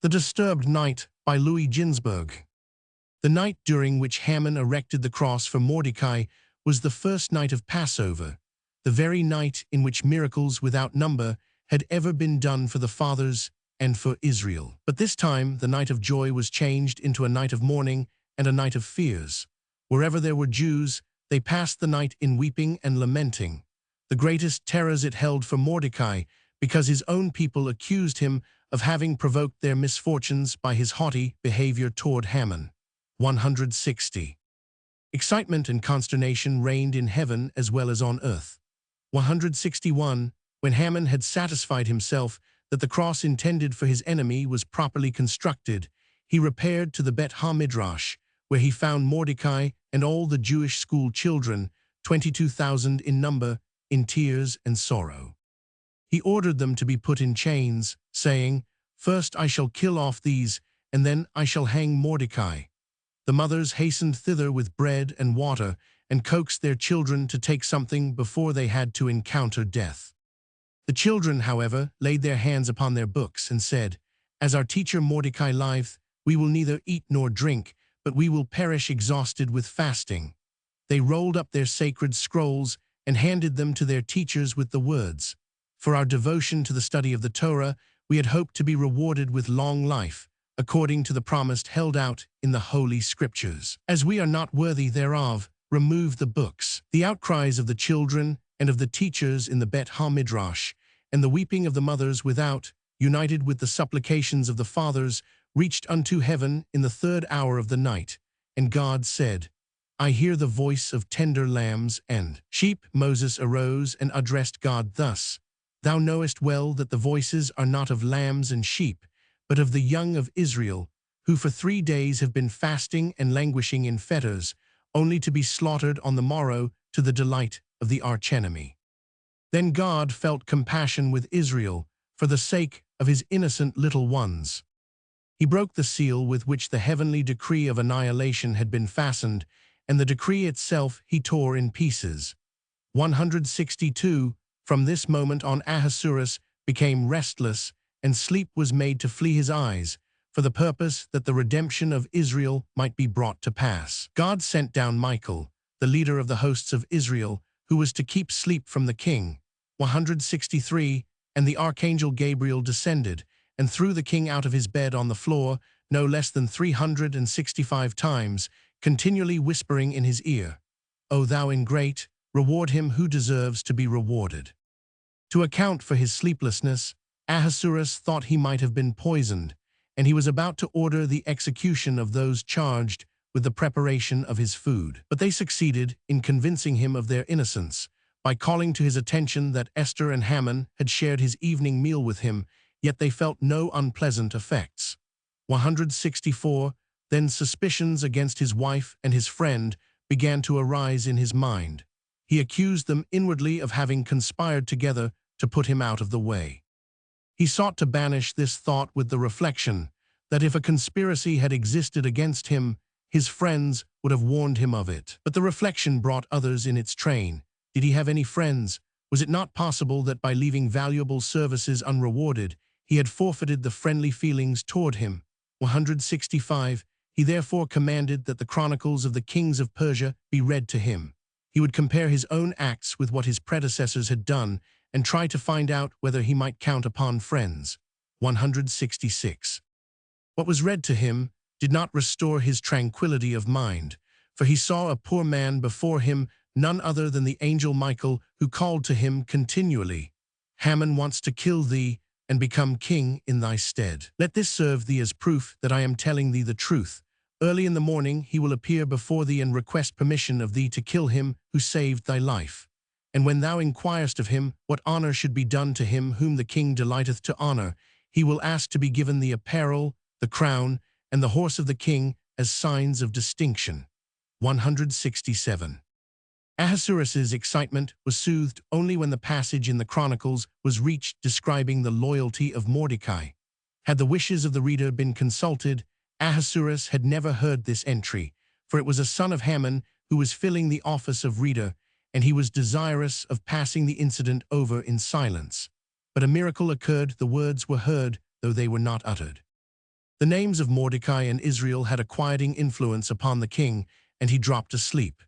The Disturbed Night by Ginzberg. The night during which Haman erected the cross for Mordecai was the first night of Passover, the very night in which miracles without number had ever been done for the fathers and for Israel. But this time the night of joy was changed into a night of mourning and a night of fears. Wherever there were Jews, they passed the night in weeping and lamenting. The greatest terrors it held for Mordecai, because his own people accused him of having provoked their misfortunes by his haughty behavior toward Haman. 160. Excitement and consternation reigned in heaven as well as on earth. 161. When Haman had satisfied himself that the cross intended for his enemy was properly constructed, he repaired to the Bet HaMidrash, where he found Mordecai and all the Jewish school children, 22,000 in number, in tears and sorrow. He ordered them to be put in chains, saying, "First I shall kill off these, and then I shall hang Mordecai." The mothers hastened thither with bread and water, and coaxed their children to take something before they had to encounter death. The children, however, laid their hands upon their books and said, "As our teacher Mordecai liveth, we will neither eat nor drink, but we will perish exhausted with fasting." They rolled up their sacred scrolls and handed them to their teachers with the words, "For our devotion to the study of the Torah, we had hoped to be rewarded with long life, according to the promise held out in the Holy Scriptures. As we are not worthy thereof, remove the books." The outcries of the children and of the teachers in the Bet HaMidrash, and the weeping of the mothers without, united with the supplications of the fathers, reached unto heaven in the third hour of the night. And God said, "I hear the voice of tender lambs and sheep." Moses arose and addressed God thus, "Thou knowest well that the voices are not of lambs and sheep, but of the young of Israel, who for 3 days have been fasting and languishing in fetters, only to be slaughtered on the morrow to the delight of the archenemy." Then God felt compassion with Israel for the sake of his innocent little ones. He broke the seal with which the heavenly decree of annihilation had been fastened, and the decree itself he tore in pieces. 162. From this moment on Ahasuerus became restless, and sleep was made to flee his eyes, for the purpose that the redemption of Israel might be brought to pass. God sent down Michael, the leader of the hosts of Israel, who was to keep sleep from the king. 163. And the archangel Gabriel descended, and threw the king out of his bed on the floor, no less than 365 times, continually whispering in his ear, "O thou ingrate, reward him who deserves to be rewarded." To account for his sleeplessness, Ahasuerus thought he might have been poisoned, and he was about to order the execution of those charged with the preparation of his food. But they succeeded in convincing him of their innocence, by calling to his attention that Esther and Haman had shared his evening meal with him, yet they felt no unpleasant effects. 164. Then suspicions against his wife and his friend began to arise in his mind. He accused them inwardly of having conspired together to put him out of the way. He sought to banish this thought with the reflection that if a conspiracy had existed against him, his friends would have warned him of it. But the reflection brought others in its train. Did he have any friends? Was it not possible that by leaving valuable services unrewarded, he had forfeited the friendly feelings toward him? 165. He therefore commanded that the chronicles of the kings of Persia be read to him. He would compare his own acts with what his predecessors had done, and try to find out whether he might count upon friends. 166. What was read to him did not restore his tranquility of mind, for he saw a poor man before him, none other than the angel Michael, who called to him continually, "Haman wants to kill thee and become king in thy stead. Let this serve thee as proof that I am telling thee the truth. Early in the morning he will appear before thee and request permission of thee to kill him who saved thy life. And when thou inquirest of him what honor should be done to him whom the king delighteth to honor, he will ask to be given the apparel, the crown, and the horse of the king as signs of distinction." 167. Ahasuerus's excitement was soothed only when the passage in the Chronicles was reached describing the loyalty of Mordecai. Had the wishes of the reader been consulted, Ahasuerus had never heard this entry, for it was a son of Haman who was filling the office of reader, and he was desirous of passing the incident over in silence. But a miracle occurred, the words were heard, though they were not uttered. The names of Mordecai and Israel had a quieting influence upon the king, and he dropped asleep.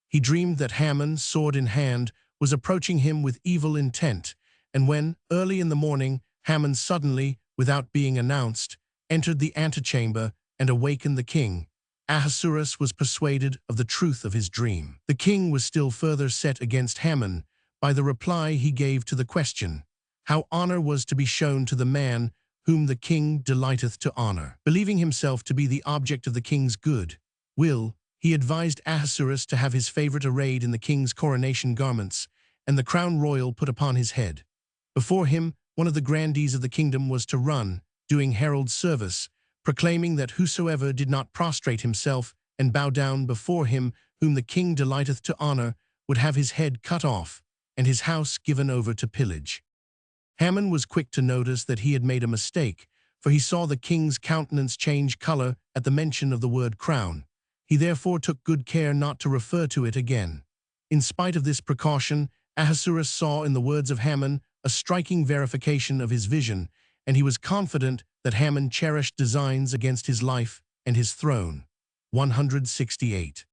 He dreamed that Haman, sword in hand, was approaching him with evil intent, and when, early in the morning, Haman suddenly, without being announced, entered the antechamber and awakened the king, Ahasuerus was persuaded of the truth of his dream. The king was still further set against Haman by the reply he gave to the question, how honor was to be shown to the man whom the king delighteth to honor. Believing himself to be the object of the king's good will, he advised Ahasuerus to have his favorite arrayed in the king's coronation garments, and the crown royal put upon his head. Before him, one of the grandees of the kingdom was to run, doing herald service, proclaiming that whosoever did not prostrate himself and bow down before him whom the king delighteth to honor would have his head cut off and his house given over to pillage. Haman was quick to notice that he had made a mistake, for he saw the king's countenance change color at the mention of the word crown. He therefore took good care not to refer to it again. In spite of this precaution, Ahasuerus saw in the words of Haman a striking verification of his vision, and he was confident that Haman cherished designs against his life and his throne. 168.